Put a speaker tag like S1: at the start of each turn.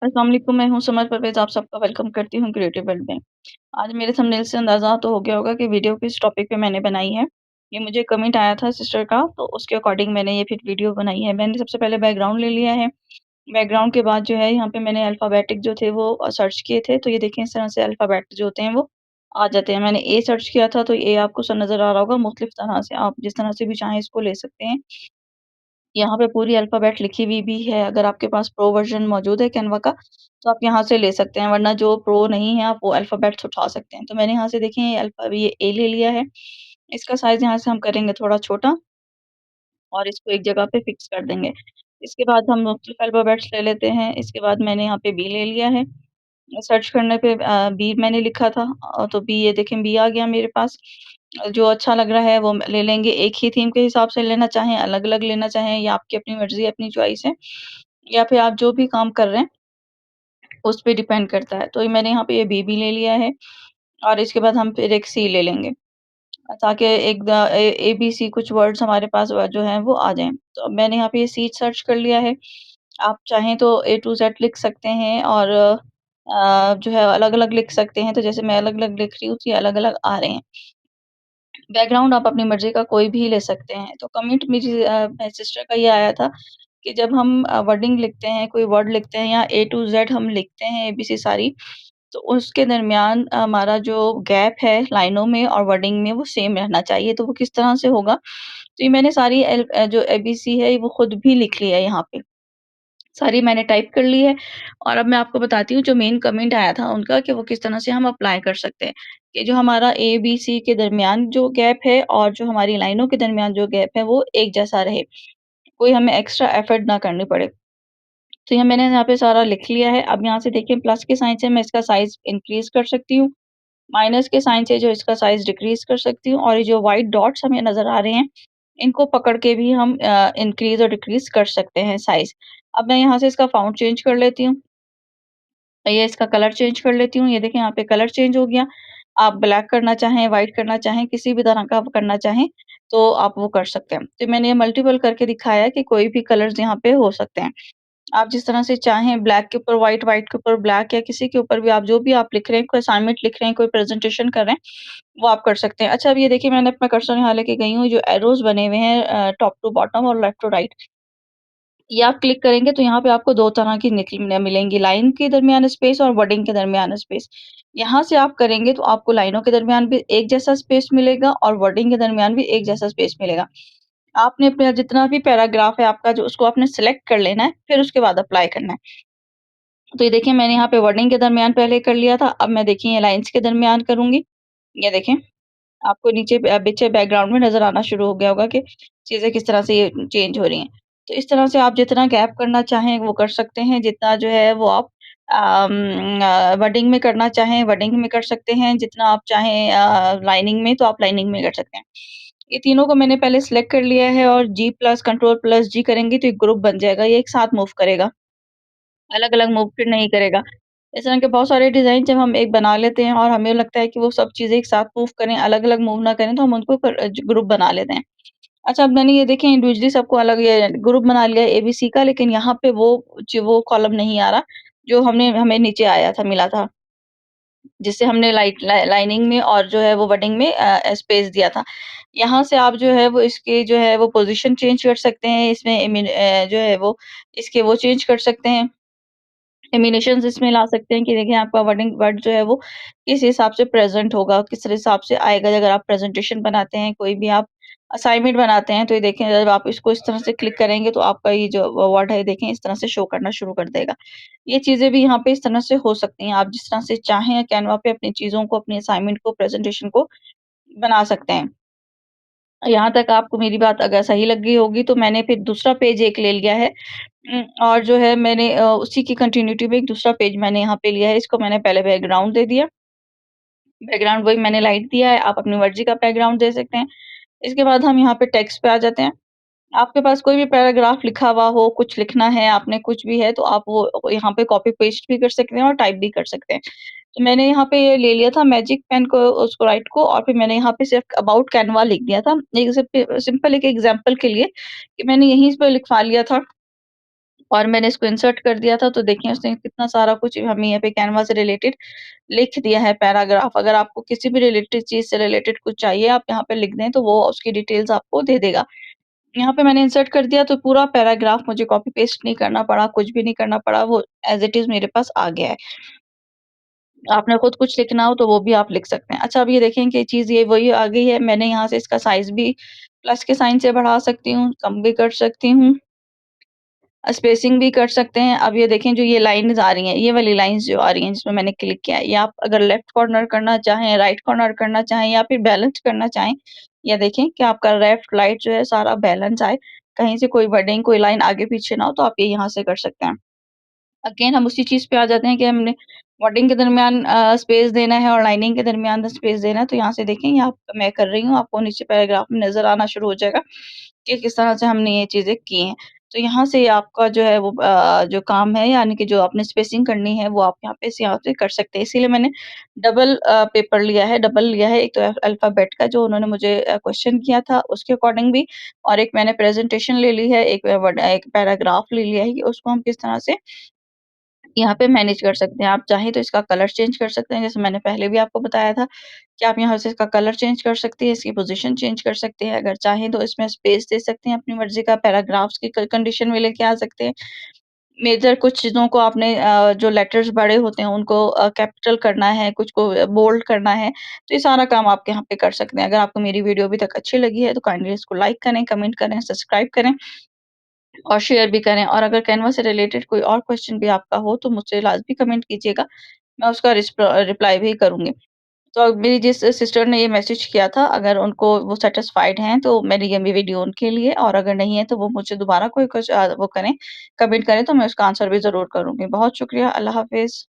S1: अस्सलाम वालेकुम, मैं हूँ समर परवेज़, आप सबका वेलकम करती हूँ क्रिएटिव वर्ल्ड में। आज मेरे थंबनेल से अंदाज़ा तो हो गया होगा कि वीडियो किस टॉपिक पे मैंने बनाई है। ये मुझे कमेंट आया था सिस्टर का, तो उसके अकॉर्डिंग मैंने ये फिर वीडियो बनाई है। मैंने सबसे पहले बैकग्राउंड ले लिया है। बैकग्राउंड के बाद जो है यहाँ पे मैंने अल्फ़ाबेटिक जो थे वो सर्च किए थे, तो ये देखें इस तरह से अल्फ़ाबेट जो होते हैं वो आ जाते हैं। मैंने ए सर्च किया था, तो ए आपको नज़र आ रहा होगा मुख्तलिफ तरह से, आप जिस तरह से भी चाहें इसको ले सकते हैं। यहाँ पे पूरी अल्फ़ाबेट लिखी हुई भी है, अगर आपके पास प्रो वर्ज़न मौजूद है कैनवा का, तो आप यहाँ से ले सकते हैं, वरना जो प्रो नहीं है, आप वो अल्फ़ाबेट्स उठा सकते हैं। तो मैंने यहाँ से देखें ये ए ले लिया है, इसका साइज़ यहाँ से हम करेंगे थोड़ा छोटा और इसको एक जगह पे फ़िक्स कर देंगे। इसके बाद हम मुख्तलिफ अल्फ़ाबेट्स ले लेते हैं, इसके बाद मैंने यहाँ पे बी ले लिया है। सर्च करने पे बी मैंने लिखा था, तो बी ये देखें बी आ गया मेरे पास। जो अच्छा लग रहा है वो ले लेंगे, एक ही थीम के हिसाब से लेना चाहें, अलग-अलग लेना चाहें, या आपकी अपनी मर्ज़ी है, अपनी चॉइस है, या फिर आप जो भी काम कर रहे हैं, उस पे डिपेंड करता है। तो ये मैंने यहाँ पे ये बी भी ले लिया है और इसके बाद हम फिर एक सी ले लेंगे, ताकि एक एबीसी कुछ वर्ड्स हमारे पास जो हैं वो आ जाएँ। तो अब मैंने यहाँ पे ये सी सर्च कर लिया है। आप चाहें तो ए टू ज़ेड लिख सकते हैं और जो है अलग-अलग लिख सकते हैं। तो जैसे मैं अलग-अलग लिख रही हूँ, तो ये अलग-अलग आ रहे हैं। बैकग्राउंड आप अपनी मर्ज़ी का कोई भी ले सकते हैं। तो कमेंट मेरी मेरी सिस्टर का ये आया था कि जब हम वर्डिंग लिखते हैं, कोई वर्ड लिखते हैं या ए टू ज़ेड हम लिखते हैं एबीसी सारी, तो उसके दरमियान हमारा जो गैप है लाइनों में और वर्डिंग में वो सेम रहना चाहिए। तो वो किस तरह से होगा? तो ये मैंने सारी जो एबीसी है, ये वो खुद भी लिख लिया है यहाँ पे। सारी मैंने टाइप कर ली है और अब मैं आपको बताती हूँ जो मेन कमेंट आया था उनका कि वो किस तरह से हम अप्लाई कर सकते हैं। कि जो हमारा ए, बी, सी के दरमियान जो गैप है और जो हमारी लाइनों के दरमियान जो गैप है वो एक जैसा रहे। कोई हमें एक्स्ट्रा एफर्ट ना करनी पड़े। तो ये मैंने यहाँ पे सारा लिख लिया है। अब यहाँ से देखिए प्लस के साइन से मैं इसका साइज़ इंक्रीज़ कर सकती हूँ। माइनस के साइन से जो इसका साइज़ डिक्रीज़ कर सकती हूँ और ये जो व्हाइट डॉट्स हमें नज़र आ रहे हैं, इनको पकड़ के भी हम इंक्रीज़ और डिक्रीज़ कर सकते हैं साइज़। अब मैं यहाँ से इसका फ़ॉन्ट चेंज कर लेती हूँ। ये इसका कलर चेंज कर लेती हूँ। ये देखें यहाँ पे कलर चेंज हो गया। आप ब्लैक करना चाहें, व्हाइट करना चाहें, किसी भी तरह का आप करना चाहें, तो आप वो कर सकते हैं। तो मैंने ये मल्टीपल करके दिखाया है कि कोई भी कलर्स यहाँ पे हो सकते हैं। आप जिस तरह से चाहें ब्लैक के ऊपर व्हाइट, व्हाइट के ऊपर ब्लैक या किसी के ऊपर भी आप जो भी आप लिख रहे हैं, कोई असाइनमेंट लिख रहे हैं, कोई प्रेज़ेंटेशन कर रहे हैं, वो आप कर सकते हैं। अच्छा अब ये देखिए मैंने अपना कर्सर यहाँ लेके गई हूँ, जो एरोज़ बने हुए हैं टॉप टू बॉटम और लेफ्ट टू राइट। ये आप क्लिक करेंगे तो यहाँ पे आपको 2 तरह की मिलेंगी, लाइन के दरमियान स्पेस और वर्डिंग के दरमियान स्पेस। यहाँ से आप करेंगे तो आपको लाइनों के दरमियान भी एक जैसा स्पेस मिलेगा और वर्डिंग के दरमियान भी एक जैसा स्पेस मिलेगा। आपने अपना जितना भी पैराग्राफ है आपका जो उसको आपने सेलेक्ट कर लेना है, फिर उसके बाद अप्लाई करना है। तो ये देखिए मैंने यहाँ पे वर्डिंग के दरमियान पहले कर लिया था, अब मैं देखिए ये लाइन्स के दरमियान करूँगी। ये देखें, आपको पीछे बैकग्राउंड में नज़र आना शुरू हो गया होगा कि चीज़ें किस तरह से ये चेंज हो रही हैं। तो इस तरह से आप जितना गैप करना चाहें वो कर सकते हैं, जितना जो है वो आप वर्डिंग में करना चाहें वर्डिंग में कर सकते हैं, जितना आप चाहें लाइनिंग में तो आप लाइनिंग में कर सकते हैं। ये तीनों को मैंने पहले सेलेक्ट कर लिया है और जी प्लस कंट्रोल प्लस जी करेंगे तो एक ग्रुप बन जाएगा, ये एक साथ मूव करेगा, अलग-अलग मूव फिर नहीं करेगा। इस तरह के बहुत सारे डिज़ाइन जब हम एक बना लेते हैं और हमें लगता है कि वो सब चीज़ें एक साथ मूव करें, अलग-अलग मूव ना करें, तो हम उनको ग्रुप बना लेते हैं। अच्छा अब मैंने ये देखें इंडिविजुअली सबको अलग ये ग्रुप बना लिया एबीसी का, लेकिन यहाँ पे वो कॉलम नहीं आ रहा, जो हमें नीचे आया था, मिला था। जिससे हमने लाइनिंग में और जो है वो वर्डिंग में स्पेस दिया था। यहाँ से आप जो है वो इसके जो है वो पोज़ीशन चेंज कर सकते हैं, इसमें जो है वो इसके वो चेंज कर सकते हैं। एनिमेशंस इसमें ला सकते हैं कि देखिए आपका वर्ड जो है वो किस हिसाब से प्रेज़ेंट होगा, किस हिसाब से आएगा। अगर आप प्रेज़ेंटेशन बनाते हैं, कोई भी आप असाइनमेंट बनाते हैं, तो ये देखें जब आप इसको इस तरह से क्लिक करेंगे तो आपका ये जो वर्ड है देखें इस तरह से शो करना शुरू कर देगा। ये चीज़ें भी यहाँ पे इस तरह से हो सकती हैं, आप जिस तरह से चाहें कैनवा पे अपनी चीज़ों को, अपनी असाइनमेंट को, प्रेज़ेंटेशन को बना सकते हैं। यहाँ तक आपको मेरी बात अगर सही लग गई होगी तो मैंने फिर दूसरा पेज एक ले लिया है। और जो है मैंने उसी की कंटिन्यूटी में एक दूसरा पेज मैंने यहाँ पे लिया है। इसको मैंने पहले बैकग्राउंड दे दिया। बैकग्राउंड वही मैंने लाइट दिया है, आप अपनी मर्ज़ी का बैकग्राउंड दे सकते हैं। इसके बाद हम यहाँ पे टेक्स्ट पे आ जाते हैं। आपके पास कोई भी पैराग्राफ लिखा हुआ हो, कुछ लिखना है आपने कुछ भी है तो आप वो यहाँ पे कॉपी पेस्ट भी कर सकते हैं और टाइप भी कर सकते हैं। तो मैंने यहाँ पे ये ले लिया था मैजिक पेन को उसको राइट को और फिर मैंने यहाँ पे सिर्फ़ अबाउट कैनवा लिख दिया था। एक सिंपल एक एग्ज़ाम्पल के लिए कि मैंने यहीं पे लिखवा लिया था और मैंने इसको इंसर्ट कर दिया था, तो देखिए उसने कितना सारा कुछ हमें यहाँ पे कैनवा से रिलेटेड लिख दिया है पैराग्राफ। अगर आपको किसी भी रिलेटेड चीज़ से रिलेटेड कुछ चाहिए, आप यहाँ पे लिख दें तो वो उसकी डिटेल्स आपको दे देगा। यहाँ पे मैंने इंसर्ट कर दिया तो पूरा पैराग्राफ मुझे कॉपी पेस्ट नहीं करना पड़ा, कुछ भी नहीं करना पड़ा, वो एज़ इट इज़ मेरे पास आ गया है। आपने खुद कुछ लिखना हो तो वो भी आप लिख सकते हैं। अच्छा, अब ये देखें कि चीज़ ये वही आ गई है, मैंने यहाँ से इसका साइज़ भी प्लस के साइन से बढ़ा सकती हूँ, कम भी कर सकती हूँ। स्पेसिंग भी कर सकते हैं। अब ये देखें जो ये लाइन्स आ रही हैं, ये वाली लाइन्स जो आ रही हैं जिसमें मैंने क्लिक किया है, ये आप अगर लेफ्ट कॉर्नर करना चाहें, राइट कॉर्नर करना चाहें या फिर बैलेंस करना चाहें, या देखें कि आपका लेफ्ट राइट जो है सारा बैलेंस आए, कहीं से कोई वर्डिंग, कोई लाइन आगे-पीछे ना हो, तो आप ये यहाँ से कर सकते हैं। अगेन हम उसी चीज़ पे आ जाते हैं कि हमने वर्डिंग के दरमियान स्पेस देना है और लाइनिंग के दरमियान स्पेस देना है, तो यहाँ से देखें यहाँ मैं कर रही हूँ, आपको नीचे पैराग्राफ में नज़र आना शुरू हो जाएगा कि किस तरह से हमने ये चीज़ें की हैं। तो यहाँ से आपका जो है वो जो काम है यानी कि जो आपने स्पेसिंग करनी है वो आप यहाँ से कर सकते हैं। इसीलिए मैंने डबल पेपर लिया है, डबल लिया है। एक तो अल्फ़ाबेट का जो उन्होंने मुझे क्वेश्चन किया था उसके अकॉर्डिंग भी, और एक मैंने प्रेज़ेंटेशन ले ली है, एक पैराग्राफ ले लिया है कि उसको हम किस तरह से यहाँ पे मैनेज कर सकते हैं। आप चाहें तो इसका कलर चेंज कर सकते हैं, जैसे मैंने पहले भी आपको बताया था कि आप यहाँ से इसका कलर चेंज कर सकते हैं, इसकी पोज़ीशन चेंज कर सकते हैं। अगर चाहें तो इसमें स्पेस दे सकते हैं अपनी मर्ज़ी का, पैराग्राफ्स की क कंडीशन में लेके आ सकते हैं। मेजर कुछ चीज़ों को आपने जो लेटर्स बड़े होते हैं उनको कैपिटल करना है, कुछ को बोल्ड करना है, तो ये सारा काम आप यहाँ पे कर सकते हैं। अगर आपको मेरी वीडियो अभी तक अच्छी लगी है तो काइंडली इसको लाइक करें, कमेंट करें, सब्सक्राइब करें और शेयर भी करें। और अगर कैनवा से रिलेटेड कोई और क्वेश्चन भी आपका हो तो मुझसे लाज़मी कमेंट कीजिएगा, मैं उसका रिप्लाई भी करूँगी। तो मेरी जिस सिस्टर ने ये मैसेज किया था, अगर उनको वो सैटिस्फाइड हैं तो मेरी ये वीडियो उनके लिए, और अगर नहीं है तो वो मुझसे दोबारा कोई वो करें, कमेंट करें, तो मैं उसका आंसर भी ज़रूर करूँगी। बहुत शुक्रिया, अल्लाह हाफ़िज़।